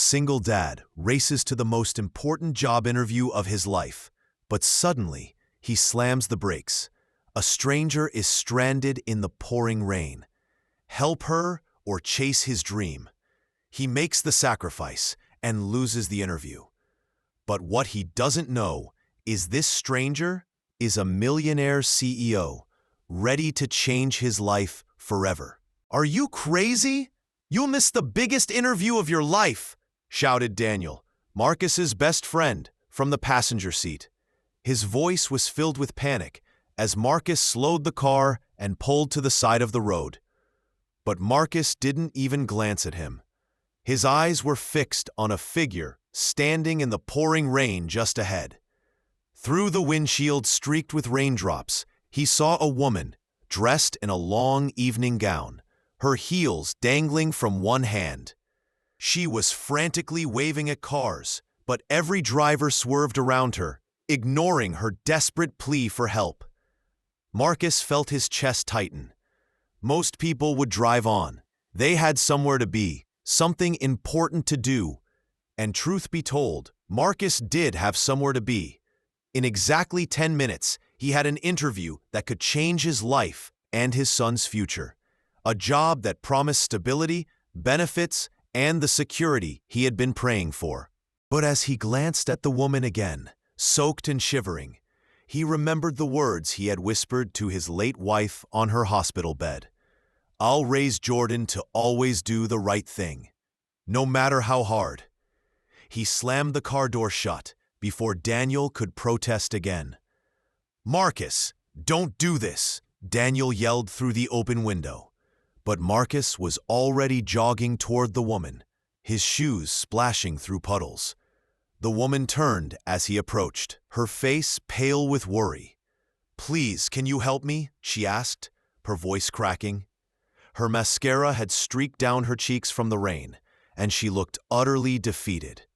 single dad races to the most important job interview of his life, but suddenly he slams the brakes. A stranger is stranded in the pouring rain. Help her or chase his dream. He makes the sacrifice and loses the interview. But what he doesn't know is this stranger is a millionaire CEO, ready to change his life forever. "Are you crazy? You'll miss the biggest interview of your life," shouted Daniel, Marcus's best friend, from the passenger seat. His voice was filled with panic as Marcus slowed the car and pulled to the side of the road. But Marcus didn't even glance at him. His eyes were fixed on a figure standing in the pouring rain just ahead. Through the windshield streaked with raindrops, he saw a woman dressed in a long evening gown, her heels dangling from one hand. She was frantically waving at cars, but every driver swerved around her, ignoring her desperate plea for help. Marcus felt his chest tighten. Most people would drive on. They had somewhere to be, something important to do. And truth be told, Marcus did have somewhere to be. In exactly 10 minutes, he had an interview that could change his life and his son's future. A job that promised stability, benefits, and the security he had been praying for. But as he glanced at the woman again, soaked and shivering, he remembered the words he had whispered to his late wife on her hospital bed. "I'll raise Jordan to always do the right thing, no matter how hard." He slammed the car door shut before Daniel could protest again. "Marcus, don't do this," Daniel yelled through the open window. But Marcus was already jogging toward the woman, his shoes splashing through puddles. The woman turned as he approached, her face pale with worry. "Please, can you help me?" she asked, her voice cracking. Her mascara had streaked down her cheeks from the rain, and she looked utterly defeated.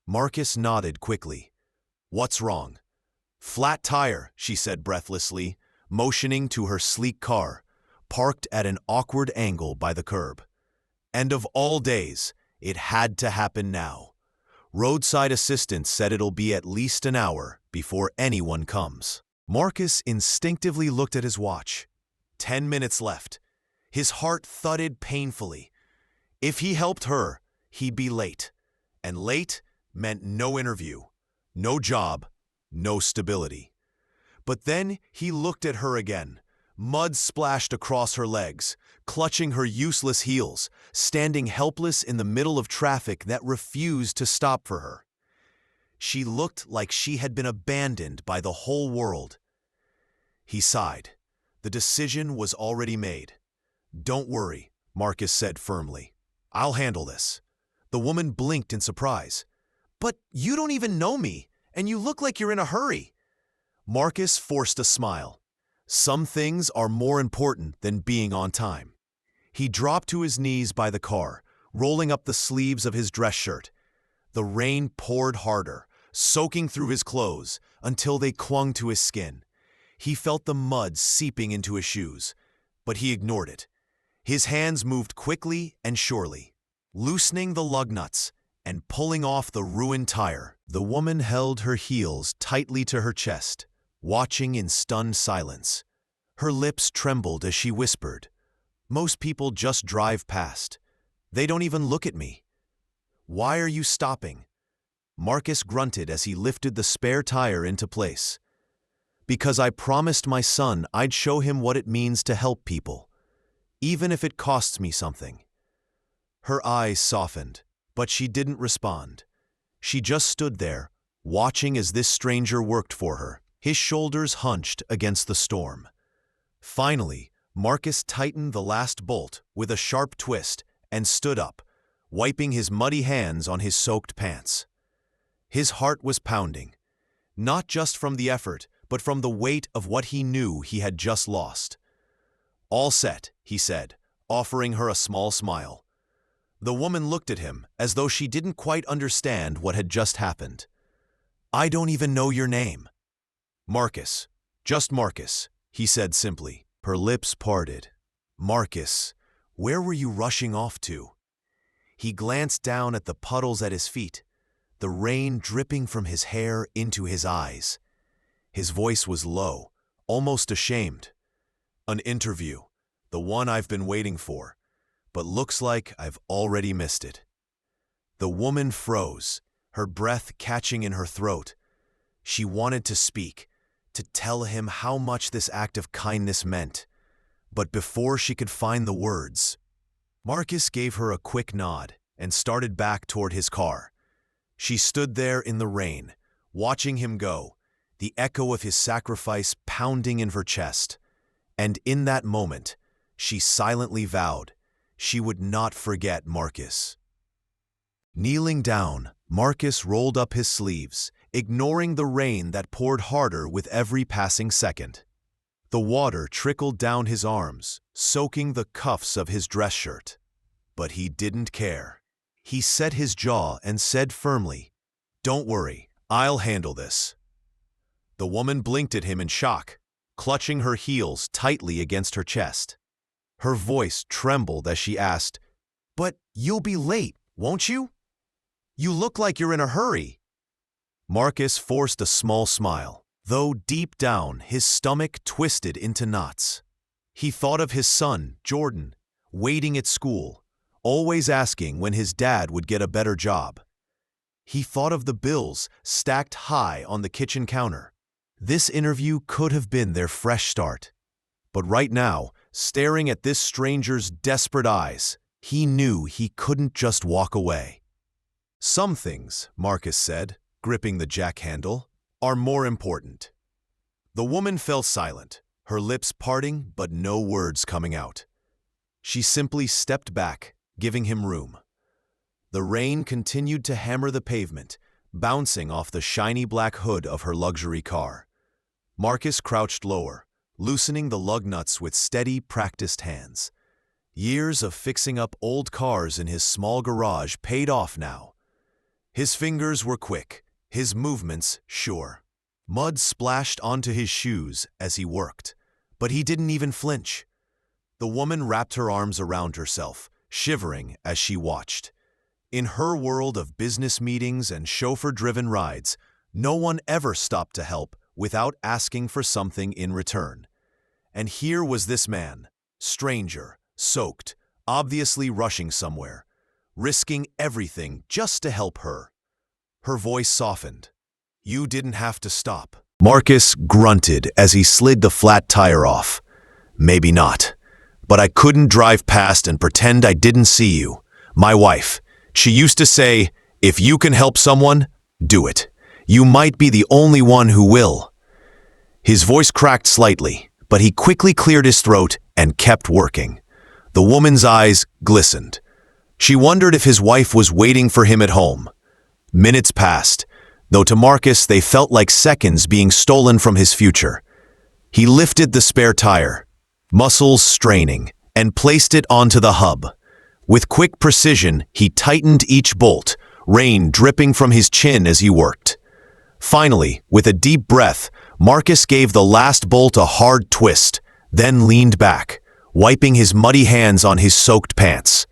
Marcus nodded quickly. "What's wrong?" "Flat tire," she said breathlessly, motioning to her sleek car, parked at an awkward angle by the curb. And of all days, it had to happen now. Roadside assistance said it'll be at least an hour before anyone comes. Marcus instinctively looked at his watch. 10 minutes left. His heart thudded painfully. If he helped her, he'd be late. And late meant no interview, no job, no stability. But then he looked at her again. Mud splashed across her legs, clutching her useless heels, standing helpless in the middle of traffic that refused to stop for her. She looked like she had been abandoned by the whole world. He sighed. The decision was already made. "Don't worry," Marcus said firmly. "I'll handle this." The woman blinked in surprise. "But you don't even know me, and you look like you're in a hurry." Marcus forced a smile. Some things are more important than being on time. He dropped to his knees by the car, rolling up the sleeves of his dress shirt. The rain poured harder, soaking through his clothes until they clung to his skin. He felt the mud seeping into his shoes, but he ignored it. His hands moved quickly and surely, loosening the lug nuts and pulling off the ruined tire. The woman held her heels tightly to her chest, watching in stunned silence. Her lips trembled as she whispered, "Most people just drive past. They don't even look at me. Why are you stopping?" Marcus grunted as he lifted the spare tire into place. "Because I promised my son I'd show him what it means to help people, even if it costs me something." Her eyes softened, but she didn't respond. She just stood there, watching as this stranger worked for her, his shoulders hunched against the storm. Finally, Marcus tightened the last bolt with a sharp twist and stood up, wiping his muddy hands on his soaked pants. His heart was pounding, not just from the effort, but from the weight of what he knew he had just lost. "All set," he said, offering her a small smile. The woman looked at him as though she didn't quite understand what had just happened. "I don't even know your name." "Marcus. Just Marcus," he said simply. Her lips parted. "Marcus, where were you rushing off to?" He glanced down at the puddles at his feet, the rain dripping from his hair into his eyes. His voice was low, almost ashamed. "An interview, the one I've been waiting for, but looks like I've already missed it." The woman froze, her breath catching in her throat. She wanted to speak, to tell him how much this act of kindness meant. But before she could find the words, Marcus gave her a quick nod and started back toward his car. She stood there in the rain, watching him go, the echo of his sacrifice pounding in her chest. And in that moment, she silently vowed she would not forget Marcus. Kneeling down, Marcus rolled up his sleeves, ignoring the rain that poured harder with every passing second. The water trickled down his arms, soaking the cuffs of his dress shirt. But he didn't care. He set his jaw and said firmly, "Don't worry, I'll handle this." The woman blinked at him in shock, clutching her heels tightly against her chest. Her voice trembled as she asked, "But you'll be late, won't you? You look like you're in a hurry." Marcus forced a small smile, though deep down his stomach twisted into knots. He thought of his son, Jordan, waiting at school, always asking when his dad would get a better job. He thought of the bills stacked high on the kitchen counter. This interview could have been their fresh start. But right now, staring at this stranger's desperate eyes, he knew he couldn't just walk away. "Some things," Marcus said, gripping the jack handle, "are more important." The woman fell silent, her lips parting but no words coming out. She simply stepped back, giving him room. The rain continued to hammer the pavement, bouncing off the shiny black hood of her luxury car. Marcus crouched lower, loosening the lug nuts with steady, practiced hands. Years of fixing up old cars in his small garage paid off now. His fingers were quick, his movements sure. Mud splashed onto his shoes as he worked, but he didn't even flinch. The woman wrapped her arms around herself, shivering as she watched. In her world of business meetings and chauffeur-driven rides, no one ever stopped to help without asking for something in return. And here was this man, stranger, soaked, obviously rushing somewhere, risking everything just to help her. Her voice softened. "You didn't have to stop." Marcus grunted as he slid the flat tire off. "Maybe not. But I couldn't drive past and pretend I didn't see you. My wife, she used to say, if you can help someone, do it. You might be the only one who will." His voice cracked slightly, but he quickly cleared his throat and kept working. The woman's eyes glistened. She wondered if his wife was waiting for him at home. Minutes passed, though to Marcus they felt like seconds being stolen from his future. He lifted the spare tire, muscles straining, and placed it onto the hub. With quick precision, he tightened each bolt, rain dripping from his chin as he worked. Finally, with a deep breath, Marcus gave the last bolt a hard twist, then leaned back, wiping his muddy hands on his soaked pants.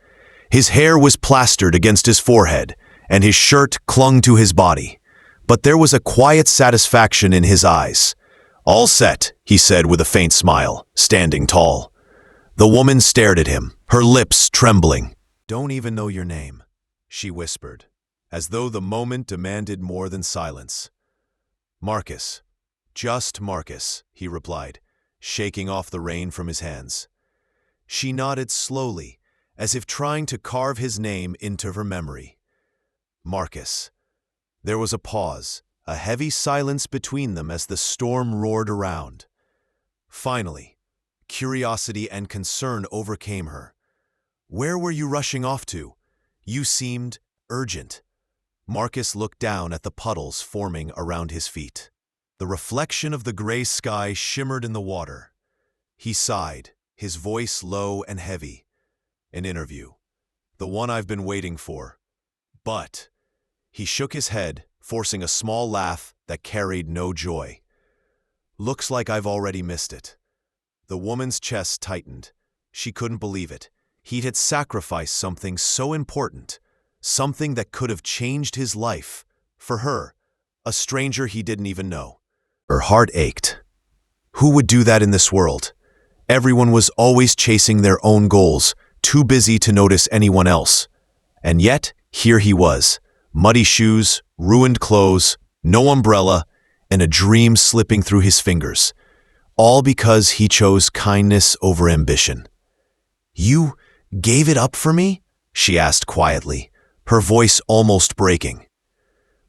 His hair was plastered against his forehead, and his shirt clung to his body. But there was a quiet satisfaction in his eyes. "All set," he said with a faint smile, standing tall. The woman stared at him, her lips trembling. "Don't even know your name," she whispered, as though the moment demanded more than silence. "Marcus. Just Marcus," he replied, shaking off the rain from his hands. She nodded slowly, as if trying to carve his name into her memory. Marcus. There was a pause, a heavy silence between them as the storm roared around. Finally, curiosity and concern overcame her. "Where were you rushing off to? You seemed urgent." Marcus looked down at the puddles forming around his feet. The reflection of the gray sky shimmered in the water. He sighed, his voice low and heavy. "An interview. The one I've been waiting for. But..." He shook his head, forcing a small laugh that carried no joy. "Looks like I've already missed it." The woman's chest tightened. She couldn't believe it. He had sacrificed something so important, something that could have changed his life. For her, a stranger he didn't even know. Her heart ached. Who would do that in this world? Everyone was always chasing their own goals, too busy to notice anyone else. And yet, here he was, muddy shoes, ruined clothes, no umbrella, and a dream slipping through his fingers. All because he chose kindness over ambition. "You gave it up for me?" she asked quietly, her voice almost breaking.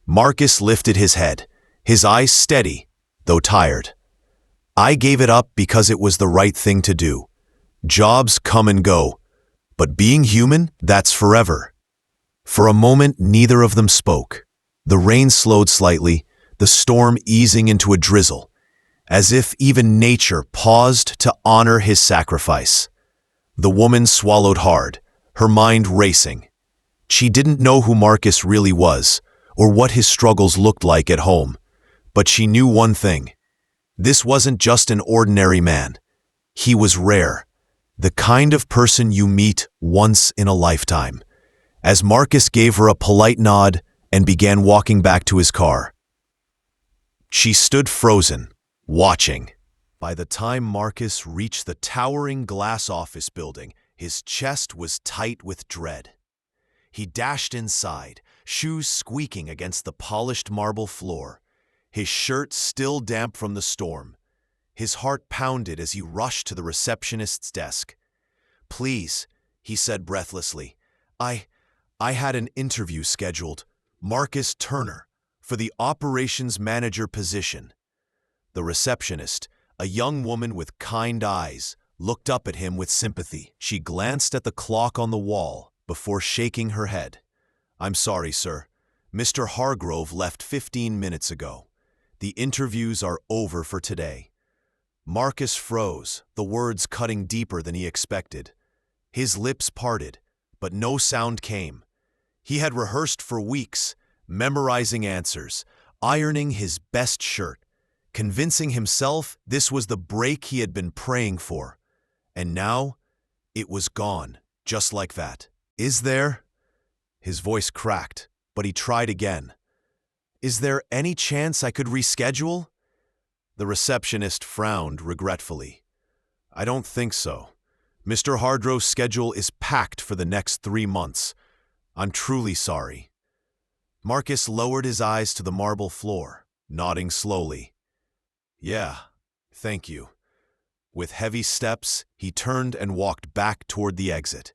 Marcus lifted his head, his eyes steady, though tired. "I gave it up because it was the right thing to do. Jobs come and go, but being human, that's forever." For a moment, neither of them spoke. The rain slowed slightly, the storm easing into a drizzle, as if even nature paused to honor his sacrifice. The woman swallowed hard, her mind racing. She didn't know who Marcus really was, or what his struggles looked like at home, but she knew one thing. This wasn't just an ordinary man. He was rare, the kind of person you meet once in a lifetime. As Marcus gave her a polite nod and began walking back to his car, she stood frozen, watching. By the time Marcus reached the towering glass office building, his chest was tight with dread. He dashed inside, shoes squeaking against the polished marble floor, his shirt still damp from the storm. His heart pounded as he rushed to the receptionist's desk. "Please," he said breathlessly, I had an interview scheduled, Marcus Turner, for the operations manager position." The receptionist, a young woman with kind eyes, looked up at him with sympathy. She glanced at the clock on the wall before shaking her head. "I'm sorry, sir. Mr. Hargrove left 15 minutes ago. The interviews are over for today." Marcus froze, the words cutting deeper than he expected. His lips parted, but no sound came. He had rehearsed for weeks, memorizing answers, ironing his best shirt, convincing himself this was the break he had been praying for. And now, it was gone, just like that. "Is there?" His voice cracked, but he tried again. "Is there any chance I could reschedule?" The receptionist frowned regretfully. "I don't think so. Mr. Hargrove's schedule is packed for the next 3 months. I'm truly sorry." Marcus lowered his eyes to the marble floor, nodding slowly. "Yeah, thank you." With heavy steps, he turned and walked back toward the exit.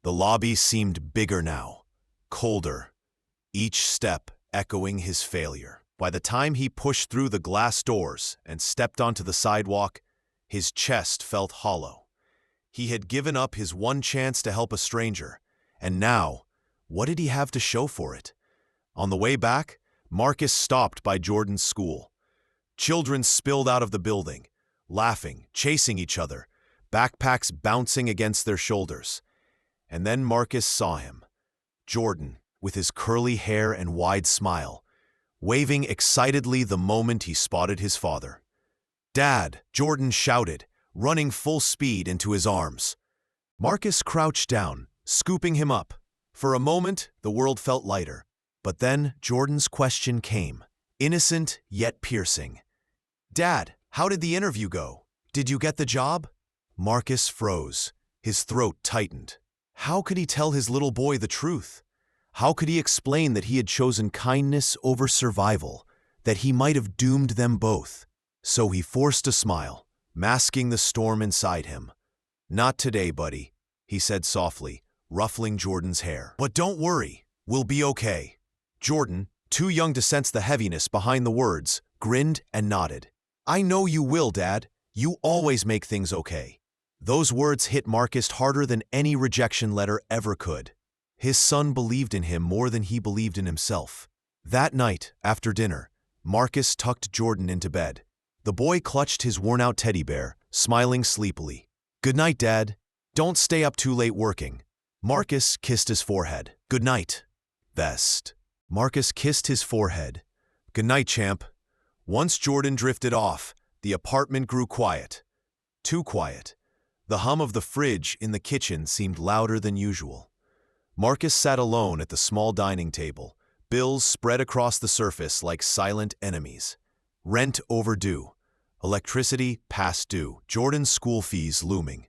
The lobby seemed bigger now, colder, each step echoing his failure. By the time he pushed through the glass doors and stepped onto the sidewalk, his chest felt hollow. He had given up his one chance to help a stranger, and now, what did he have to show for it? On the way back, Marcus stopped by Jordan's school. Children spilled out of the building, laughing, chasing each other, backpacks bouncing against their shoulders. And then Marcus saw him, Jordan, with his curly hair and wide smile, waving excitedly the moment he spotted his father. "Dad!" Jordan shouted, running full speed into his arms. Marcus crouched down, scooping him up. For a moment, the world felt lighter. But then Jordan's question came, innocent yet piercing. "Dad, how did the interview go? Did you get the job?" Marcus froze, his throat tightened. How could he tell his little boy the truth? How could he explain that he had chosen kindness over survival, that he might have doomed them both? So he forced a smile, masking the storm inside him. "Not today, buddy," he said softly, ruffling Jordan's hair. "But don't worry, we'll be okay." Jordan, too young to sense the heaviness behind the words, grinned and nodded. "I know you will, Dad. You always make things okay." Those words hit Marcus harder than any rejection letter ever could. His son believed in him more than he believed in himself. That night, after dinner, Marcus tucked Jordan into bed. The boy clutched his worn-out teddy bear, smiling sleepily. "Good night, Dad. Don't stay up too late working." Marcus kissed his forehead. "Good night, Best." Marcus kissed his forehead. "Good night, champ." Once Jordan drifted off, the apartment grew quiet. Too quiet. The hum of the fridge in the kitchen seemed louder than usual. Marcus sat alone at the small dining table, bills spread across the surface like silent enemies. Rent overdue, electricity past due, Jordan's school fees looming.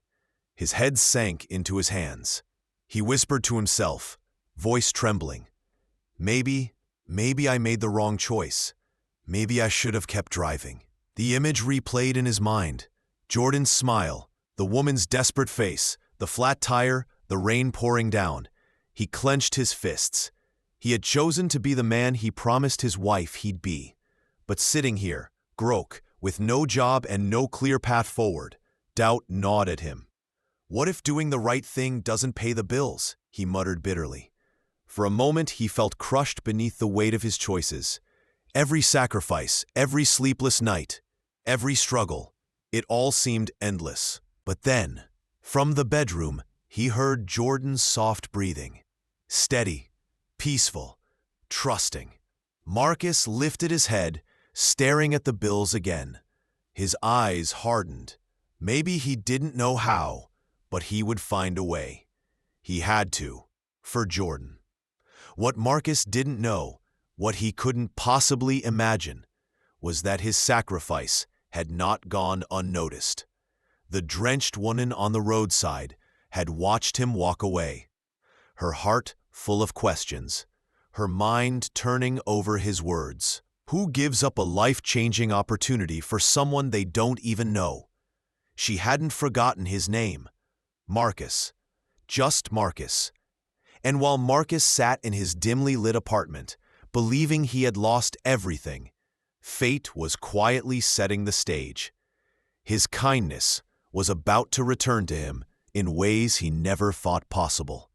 His head sank into his hands. He whispered to himself, voice trembling, Maybe I made the wrong choice. Maybe I should have kept driving." The image replayed in his mind. Jordan's smile, the woman's desperate face, the flat tire, the rain pouring down. He clenched his fists. He had chosen to be the man he promised his wife he'd be. But sitting here, broke, with no job and no clear path forward, doubt gnawed at him. "What if doing the right thing doesn't pay the bills?" he muttered bitterly. For a moment he felt crushed beneath the weight of his choices. Every sacrifice, every sleepless night, every struggle, it all seemed endless. But then, from the bedroom, he heard Jordan's soft breathing. Steady, peaceful, trusting. Marcus lifted his head, staring at the bills again. His eyes hardened. Maybe he didn't know how, but he would find a way. He had to, for Jordan. What Marcus didn't know, what he couldn't possibly imagine, was that his sacrifice had not gone unnoticed. The drenched woman on the roadside had watched him walk away, her heart full of questions, her mind turning over his words. Who gives up a life-changing opportunity for someone they don't even know? She hadn't forgotten his name. Marcus. Just Marcus. And while Marcus sat in his dimly lit apartment, believing he had lost everything, fate was quietly setting the stage. His kindness was about to return to him in ways he never thought possible.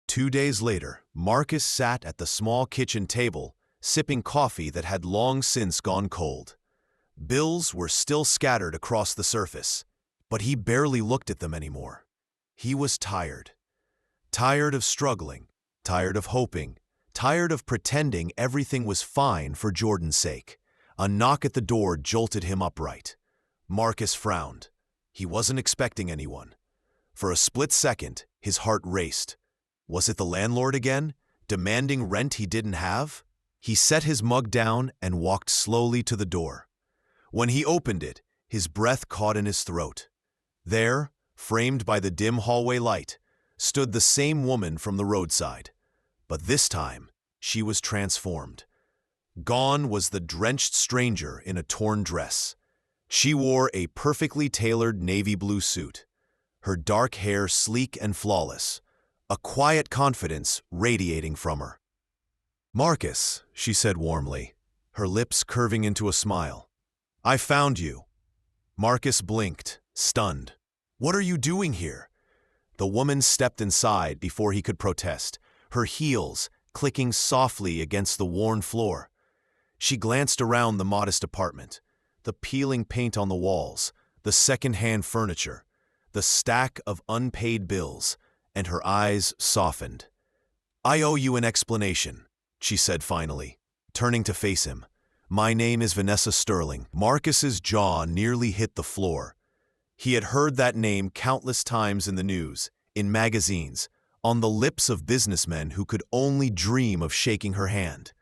2 days later, Marcus sat at the small kitchen table, sipping coffee that had long since gone cold. Bills were still scattered across the surface, but he barely looked at them anymore. He was tired. Tired of struggling, tired of hoping, tired of pretending everything was fine for Jordan's sake. A knock at the door jolted him upright. Marcus frowned. He wasn't expecting anyone. For a split second, his heart raced. Was it the landlord again, demanding rent he didn't have? He set his mug down and walked slowly to the door. When he opened it, his breath caught in his throat. There, framed by the dim hallway light, stood the same woman from the roadside. But this time, she was transformed. Gone was the drenched stranger in a torn dress. She wore a perfectly tailored navy blue suit, her dark hair sleek and flawless, a quiet confidence radiating from her. "Marcus," she said warmly, her lips curving into a smile. "I found you." Marcus blinked, stunned. "What are you doing here?" The woman stepped inside before he could protest, her heels clicking softly against the worn floor. She glanced around the modest apartment, the peeling paint on the walls, the second-hand furniture, the stack of unpaid bills, and her eyes softened. "I owe you an explanation," she said finally, turning to face him. "My name is Vanessa Sterling." Marcus's jaw nearly hit the floor. He had heard that name countless times in the news, in magazines, on the lips of businessmen who could only dream of shaking her hand.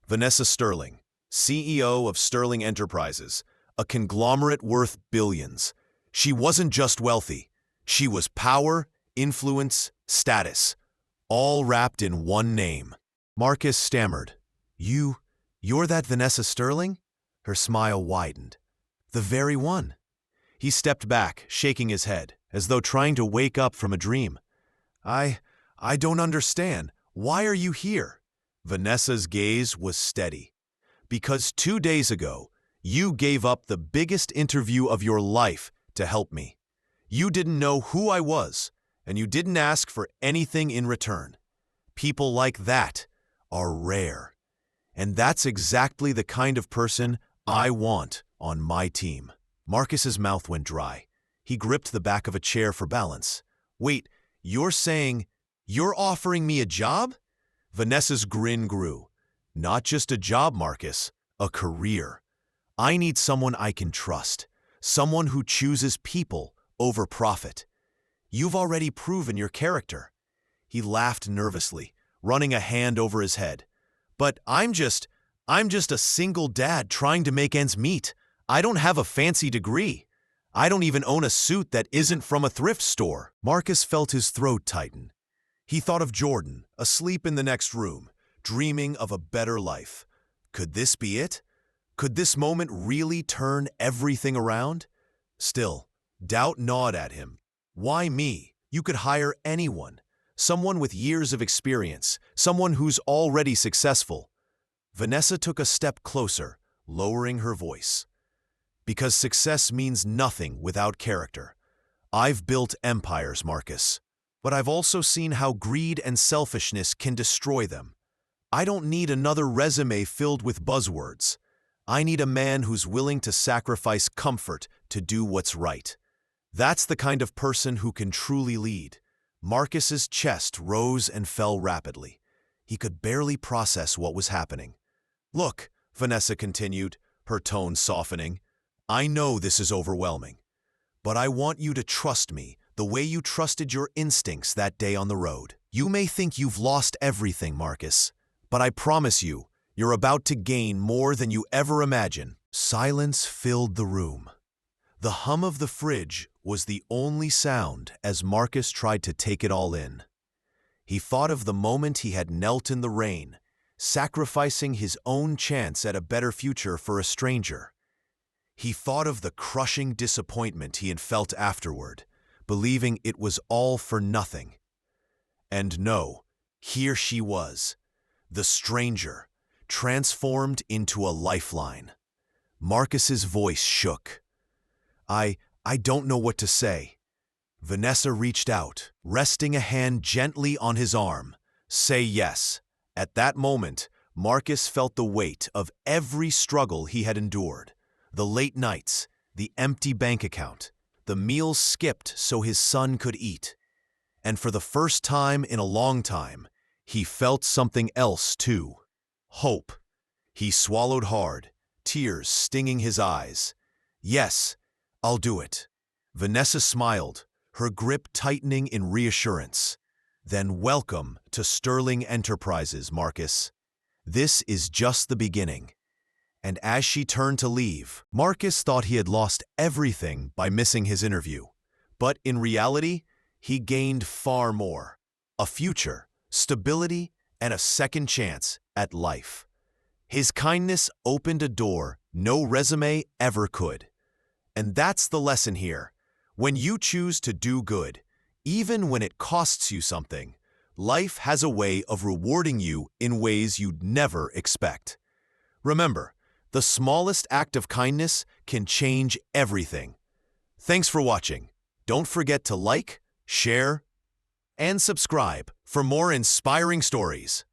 Vanessa Sterling, CEO of Sterling Enterprises, a conglomerate worth billions. She wasn't just wealthy. She was power, influence, status, all wrapped in one name. Marcus stammered. You're that Vanessa Sterling?" Her smile widened. "The very one." He stepped back, shaking his head, as though trying to wake up from a dream. I don't understand. Why are you here?" Vanessa's gaze was steady. "Because 2 days ago, you gave up the biggest interview of your life to help me. You didn't know who I was, and you didn't ask for anything in return. People like that are rare. And that's exactly the kind of person I want on my team." Marcus's mouth went dry. He gripped the back of a chair for balance. "Wait, you're saying you're offering me a job?" Vanessa's grin grew. "Not just a job, Marcus, a career. I need someone I can trust, someone who chooses people over profit. You've already proven your character. He laughed nervously, running a hand over his head. But I'm just a single dad trying to make ends meet. I don't have a fancy degree. I don't even own a suit that isn't from a thrift store. Marcus felt his throat tighten. He thought of Jordan, asleep in the next room, dreaming of a better life. Could this be it? Could this moment really turn everything around? Still, doubt gnawed at him. Why me? You could hire anyone. Someone with years of experience, someone who's already successful. Vanessa took a step closer, lowering her voice. Because success means nothing without character. I've built empires, Marcus, but I've also seen how greed and selfishness can destroy them. I don't need another resume filled with buzzwords. I need a man who's willing to sacrifice comfort to do what's right. That's the kind of person who can truly lead. Marcus's chest rose and fell rapidly. He could barely process what was happening. Look, Vanessa continued, her tone softening, I know this is overwhelming, but I want you to trust me the way you trusted your instincts that day on the road. You may think you've lost everything, Marcus, but I promise you, you're about to gain more than you ever imagine. Silence filled the room. The hum of the fridge was the only sound as Marcus tried to take it all in. He thought of the moment he had knelt in the rain, sacrificing his own chance at a better future for a stranger. He thought of the crushing disappointment he had felt afterward, believing it was all for nothing. And no, here she was, the stranger, transformed into a lifeline. Marcus's voice shook. I don't know what to say. Vanessa reached out, resting a hand gently on his arm. Say yes. At that moment, Marcus felt the weight of every struggle he had endured. The late nights, the empty bank account, the meals skipped so his son could eat. And for the first time in a long time, he felt something else too. Hope. He swallowed hard, tears stinging his eyes. Yes, I'll do it. Vanessa smiled, her grip tightening in reassurance. Then welcome to Sterling Enterprises, Marcus. This is just the beginning. And as she turned to leave, Marcus thought he had lost everything by missing his interview. But in reality, he gained far more. A future, stability, and a second chance at life. His kindness opened a door no resume ever could. And that's the lesson here. When you choose to do good, even when it costs you something, life has a way of rewarding you in ways you'd never expect. Remember, the smallest act of kindness can change everything. Thanks for watching. Don't forget to like, share, and subscribe for more inspiring stories.